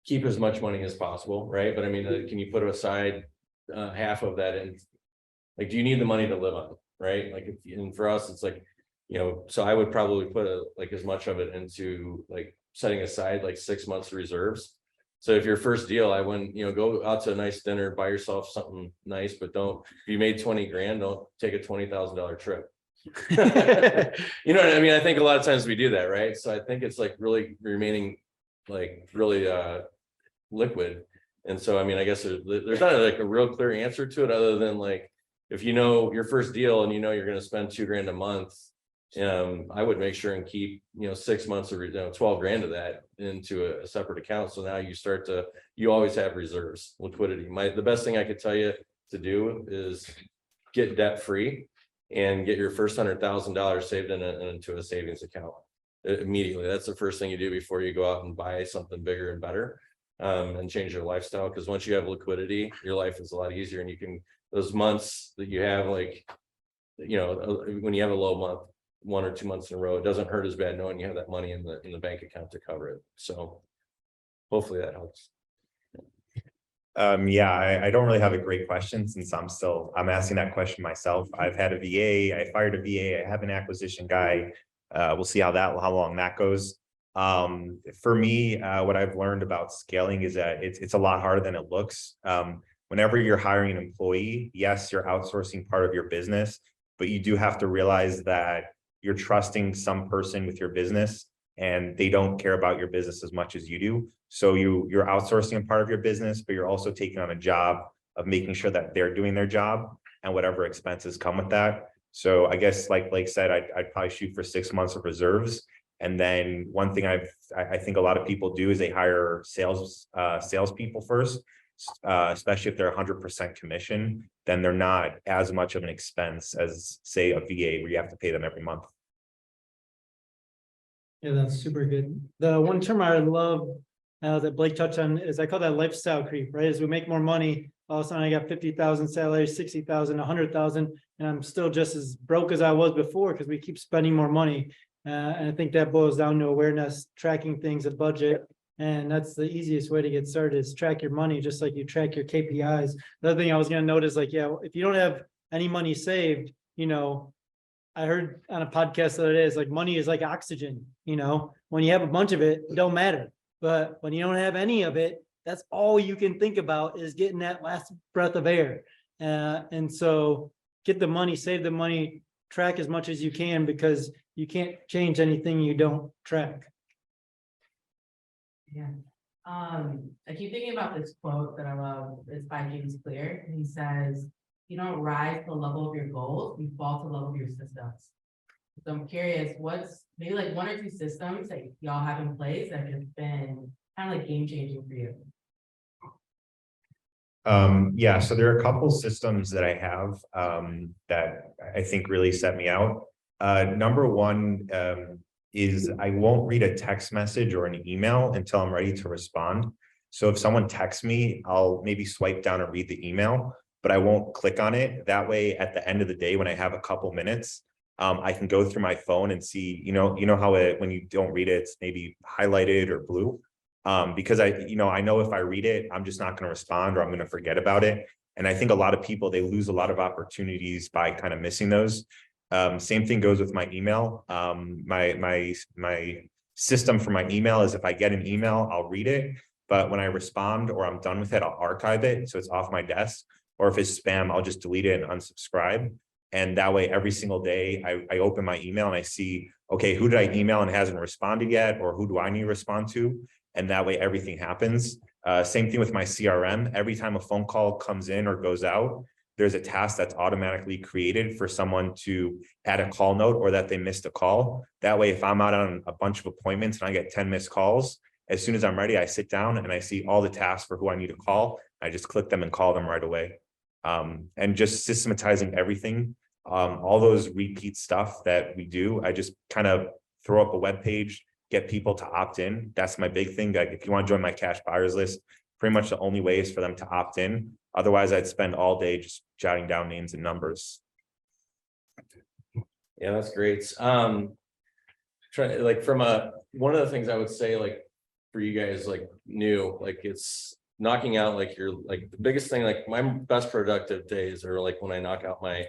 keep as much money as possible, right? But I mean, can you put aside half of that, and like, do you need the money to live on, right? Like, and for us, it's like, so I would probably put like as much of it into like setting aside like 6 months reserves. So if your first deal, I wouldn't, go out to a nice dinner, buy yourself something nice, but if you made 20 grand, don't take a $20,000 trip. You know what I mean? I think a lot of times we do that, right? So I think it's like really remaining like really liquid. And so, I mean, I guess there's not like a real clear answer to it, other than like, if you know your first deal and you know you're going to spend $2,000 a month, I would make sure and keep, 6 months or 12 grand of that into a separate account. So now you always have reserves, liquidity. The best thing I could tell you to do is get debt free and get your first $100,000 saved into a savings account immediately. That's the first thing you do before you go out and buy something bigger and better, and change your lifestyle. Because once you have liquidity, your life is a lot easier, and you can, those months that you have, like, when you have a low month, 1 or 2 months in a row, it doesn't hurt as bad knowing you have that money in the bank account to cover it. So hopefully that helps. Yeah, I don't really have a great question, since I'm asking that question myself. I've had a VA, I fired a VA, I have an acquisition guy. We'll see how long that goes. For me, what I've learned about scaling is that it's a lot harder than it looks. Whenever you're hiring an employee, yes, you're outsourcing part of your business, but you do have to realize that you're trusting some person with your business, and they don't care about your business as much as you do. So you're outsourcing a part of your business, but you're also taking on a job of making sure that they're doing their job and whatever expenses come with that. So I guess, like Blake said, I'd probably shoot for 6 months of reserves. And then one thing I think a lot of people do is they hire salespeople first, especially if they're 100% commission, then they're not as much of an expense as, say, a VA where you have to pay them every month. Yeah, that's super good. The one term I love that Blake touched on is, I call that lifestyle creep, right? As we make more money, all of a sudden I got 50,000 salary, 60,000, 100,000, and I'm still just as broke as I was before because we keep spending more money. And I think that boils down to awareness, tracking things, a budget. And that's the easiest way to get started, is track your money, just like you track your KPIs. The other thing I was going to note is, like, yeah, if you don't have any money saved, I heard on a podcast the other day, it's like money is like oxygen. When you have a bunch of it, it don't matter. But when you don't have any of it, that's all you can think about, is getting that last breath of air. And so get the money, save the money, track as much as you can, because you can't change anything you don't track. Yeah. I keep thinking about this quote that I love. It's by James Clear. And he says, "You don't rise to the level of your goals, you fall to the level of your systems." So I'm curious, what's maybe like 1 or 2 systems that y'all have in place that have just been kind of like game changing for you? Yeah, so there are a couple systems that I have that I think really set me out. Number one is I won't read a text message or an email until I'm ready to respond. So if someone texts me, I'll maybe swipe down and read the email, but I won't click on it. That way, at the end of the day, when I have a couple minutes, I can go through my phone and see, how when you don't read it, it's maybe highlighted or blue. Because I know if I read it, I'm just not going to respond, or I'm going to forget about it. And I think a lot of people, they lose a lot of opportunities by kind of missing those. Same thing goes with my email. My system for my email is, if I get an email, I'll read it. But when I respond or I'm done with it, I'll archive it so it's off my desk. Or if it's spam, I'll just delete it and unsubscribe. And that way, every single day, I open my email and I see, okay, who did I email and hasn't responded yet? Or who do I need to respond to? And that way, everything happens. Same thing with my CRM. Every time a phone call comes in or goes out, there's a task that's automatically created for someone to add a call note, or that they missed a call. That way, if I'm out on a bunch of appointments and I get 10 missed calls, as soon as I'm ready, I sit down and I see all the tasks for who I need to call. I just click them and call them right away. And just systematizing everything, all those repeat stuff that we do, I just kind of throw up a web page, get people to opt in. That's my big thing. Like, if you want to join my cash buyers list, pretty much the only way is for them to opt in. Otherwise, I'd spend all day just jotting down names and numbers. Yeah, that's great. One of the things I would say, like, for you guys, like, new, like, it's knocking out, like, the biggest thing, like, my best productive days are like when I knock out my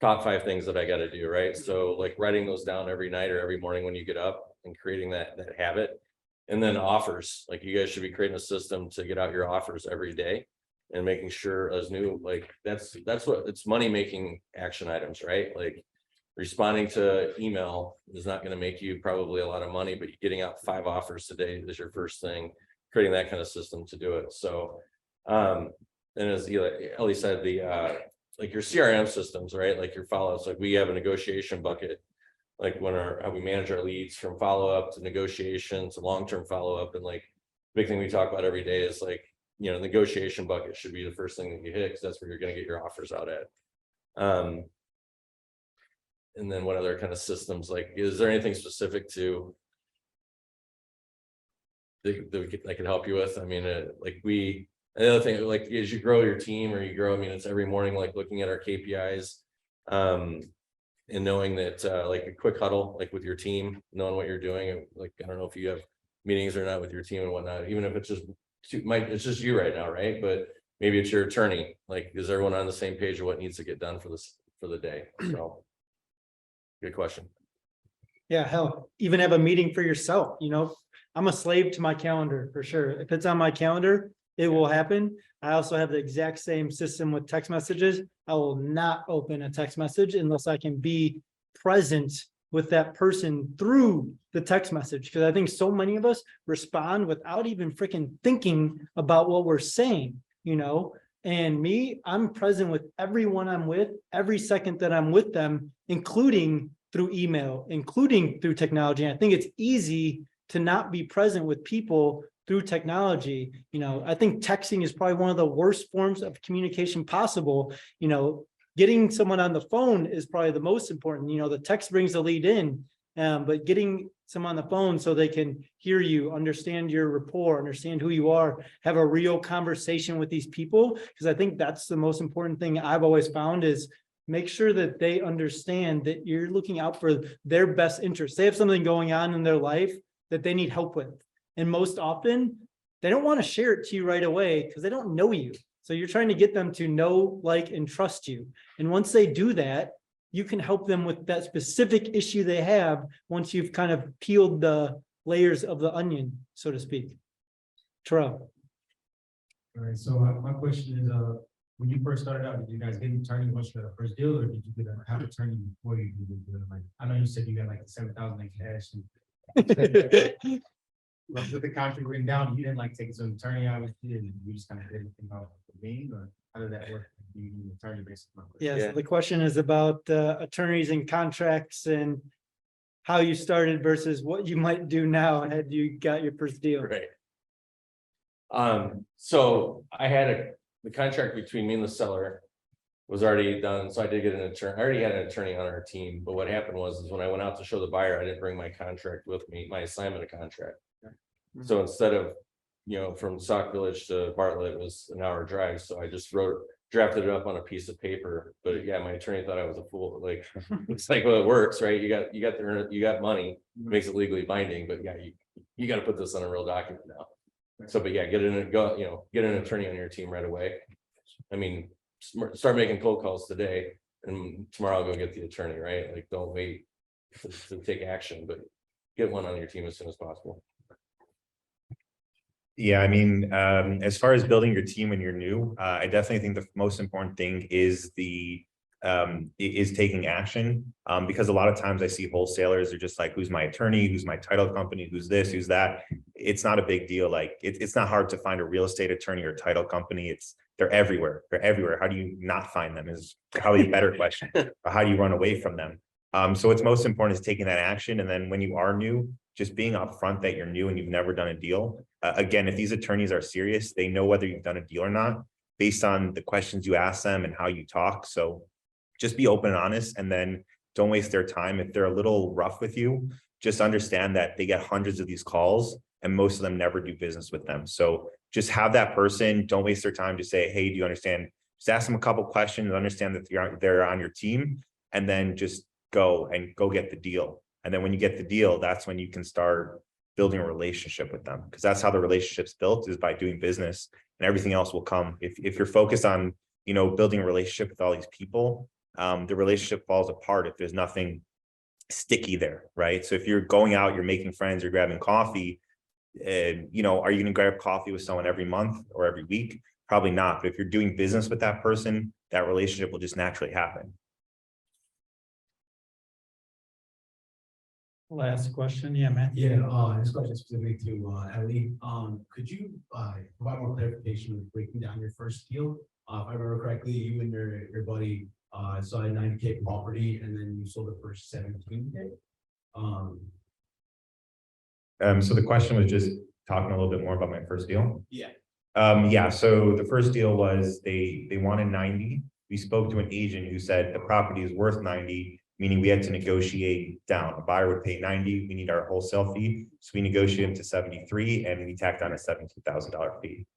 top 5 things that I got to do, right? So, like, writing those down every night or every morning when you get up and creating that habit. And then offers, like, you guys should be creating a system to get out your offers every day and making sure, as new, like, that's what it's money making action items, right? Like, responding to email is not going to make you probably a lot of money, but getting out 5 offers today is your first thing, creating that kind of system to do it. So, and as Ellie said, like your CRM systems, right? Like your follow-ups, like we have a negotiation bucket, like how we manage our leads from follow-up to negotiation to long-term follow-up. And like big thing we talk about every day is like, negotiation bucket should be the first thing that you hit, because that's where you're going to get your offers out at. And then what other kind of systems, like, is there anything specific to that could help you with? I mean, another thing, like as you grow your team or you grow, I mean, it's every morning, like looking at our KPIs, and knowing that, like a quick huddle, like with your team, knowing what you're doing. And like, I don't know if you have meetings or not with your team and whatnot, even if it's just it's just you right now, right? But maybe it's your attorney. Like, is everyone on the same page of what needs to get done for the day? So, good question. Yeah, hell, even have a meeting for yourself, I'm a slave to my calendar for sure. If it's on my calendar, it will happen. I also have the exact same system with text messages. I will not open a text message unless I can be present with that person through the text message. Because I think so many of us respond without even freaking thinking about what we're saying, And me, I'm present with everyone I'm with every second that I'm with them, including through email, including through technology. And I think it's easy to not be present with people through technology. I think texting is probably one of the worst forms of communication possible. Getting someone on the phone is probably the most important. The text brings the lead in, but getting someone on the phone so they can hear you, understand your rapport, understand who you are, have a real conversation with these people. Because I think that's the most important thing I've always found is make sure that they understand that you're looking out for their best interests. They have something going on in their life that they need help with. And most often, they don't want to share it to you right away because they don't know you. So you're trying to get them to know, like, and trust you. And once they do that, you can help them with that specific issue they have once you've kind of peeled the layers of the onion, so to speak. Terrell. All right, so my question is, when you first started out, did you guys get an attorney once you got a first deal, or did you have an attorney before you did the deal? Like, I know you said you got like 7,000 in cash. With the contract written down, you didn't like take it to an attorney, obviously, and you just kind of did everything out the being, or how did that work? Do you need an attorney basically? Yeah, so the question is about attorneys and contracts and how you started versus what you might do now had you got your first deal. Right. So I had the contract between me and the seller was already done. So I did get an attorney. I already had an attorney on our team, but what happened was when I went out to show the buyer, I didn't bring my contract with me, my assignment of contract. So instead of, from Sauk Village to Bartlett, it was an hour drive. So I just drafted it up on a piece of paper. But yeah, my attorney thought I was a fool. Like, it's like, well, it works, right? You got money, makes it legally binding, but yeah, you got to put this on a real document now. So, but yeah, get an attorney on your team right away. I mean, start making cold calls today, and tomorrow I'll go get the attorney, right? Like, don't wait to take action, but get one on your team as soon as possible. Yeah, I mean, as far as building your team when you're new, I definitely think the most important thing is taking action. Because a lot of times I see wholesalers are just like, who's my attorney, who's my title company, who's this, who's that. It's not a big deal. Like, it's not hard to find a real estate attorney or title company. They're everywhere. They're everywhere. How do you not find them is probably a better question. Or how do you run away from them? So what's most important is taking that action. And then when you are new, just being upfront that you're new and you've never done a deal. Again, if these attorneys are serious, they know whether you've done a deal or not based on the questions you ask them and how you talk. So just be open and honest, and then don't waste their time. If they're a little rough with you, just understand that they get hundreds of these calls and most of them never do business with them. So just have that person, don't waste their time to say, hey, do you understand? Just ask them a couple questions, understand that they're on your team, and then just go get the deal. And then when you get the deal, that's when you can start building a relationship with them, because that's how the relationship's built, is by doing business, and everything else will come. If you're focused on, building a relationship with all these people, the relationship falls apart if there's nothing sticky there, right? So if you're going out, you're making friends, you're grabbing coffee, are you going to grab coffee with someone every month or every week? Probably not. But if you're doing business with that person, that relationship will just naturally happen. Last question, yeah, Matt. Yeah, this question specifically to Ellie. Could you provide more clarification with breaking down your first deal? If I remember correctly, you and your buddy saw a 90K property and then you sold it for 17K. So the question was just talking a little bit more about my first deal. Yeah. Yeah, so the first deal was they wanted 90. We spoke to an agent who said the property is worth 90, meaning we had to negotiate down. A buyer would pay 90, we need our wholesale fee. So we negotiated to 73 and we tacked on a $17,000 fee.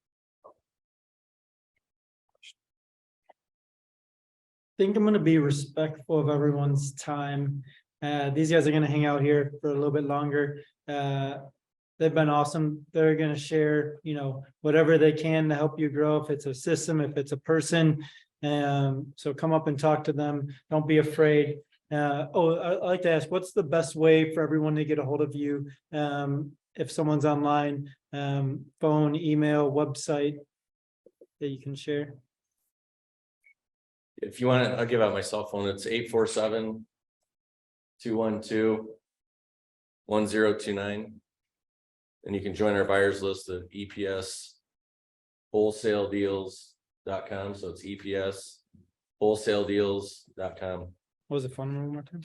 Think I'm gonna be respectful of everyone's time. These guys are gonna hang out here for a little bit longer. They've been awesome. They're gonna share, you know, whatever they can to help you grow, if it's a system, if it's a person. So come up and talk to them. Don't be afraid. I'd like to ask, what's the best way for everyone to get a hold of you? If someone's online, phone, email, website that you can share? If you want to, I'll give out my cell phone. It's 847-212-1029. And you can join our buyers list at EPS wholesaledeals.com. So it's EPS wholesaledeals.com. What was the phone number one more time?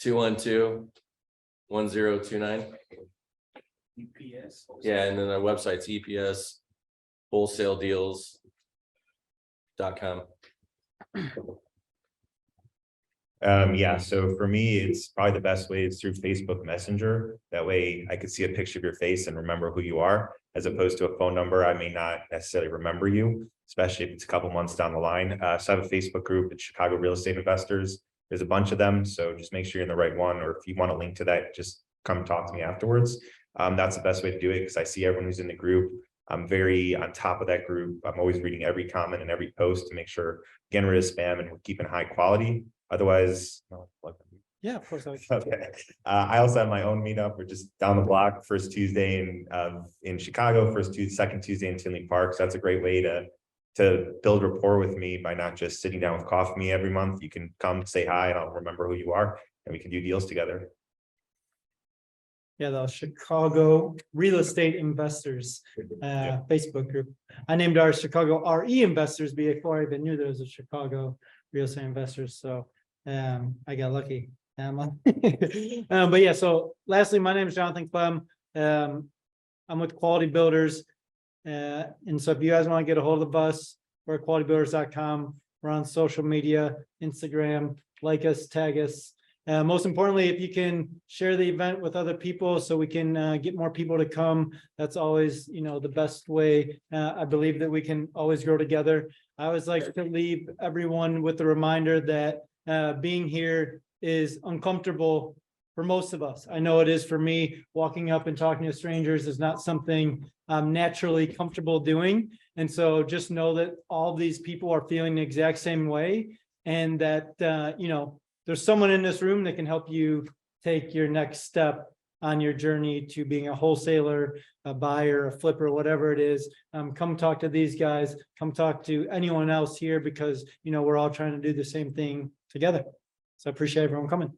847-212-1029. UPS. Yeah, and then our website's EPS wholesaledeals.com. Yeah, so for me, it's probably the best way is through Facebook Messenger. That way I could see a picture of your face and remember who you are, as opposed to a phone number. I may not necessarily remember you, especially if it's a couple months down the line. So I have a Facebook group, it's Chicago Real Estate Investors. There's a bunch of them, so just make sure you're in the right one, or if you want a link to that, just come talk to me afterwards. That's the best way to do it, because I see everyone who's in the group. I'm very on top of that group. I'm always reading every comment and every post to make sure getting rid of spam and we're keeping high quality. Otherwise, no. Yeah, of course. Okay. I also have my own meetup. We're just down the block, first Tuesday in Chicago, second Tuesday in Tinley Park. So that's a great way to build rapport with me by not just sitting down with coffee with me every month. You can come say hi and I'll remember who you are and we can do deals together. Yeah, the Chicago Real Estate Investors Facebook group. I named ours Chicago RE Investors before I even knew there was a Chicago Real Estate Investors. So I got lucky. But yeah, so lastly, my name is Jonathan Clem. I'm with Quality Builders. And so if you guys want to get a hold of us, we're at qualitybuilders.com. We're on social media, Instagram, like us, tag us. Most importantly, if you can share the event with other people so we can get more people to come, that's always, you know, the best way. I believe that we can always grow together. I always like to leave everyone with the reminder that being here is uncomfortable for most of us. I know it is for me. Walking up and talking to strangers is not something I'm naturally comfortable doing. And so just know that all these people are feeling the exact same way, and that, you know, there's someone in this room that can help you take your next step on your journey to being a wholesaler, a buyer, a flipper, whatever it is. Come talk to these guys, come talk to anyone else here, because, you know, we're all trying to do the same thing together. So I appreciate everyone coming.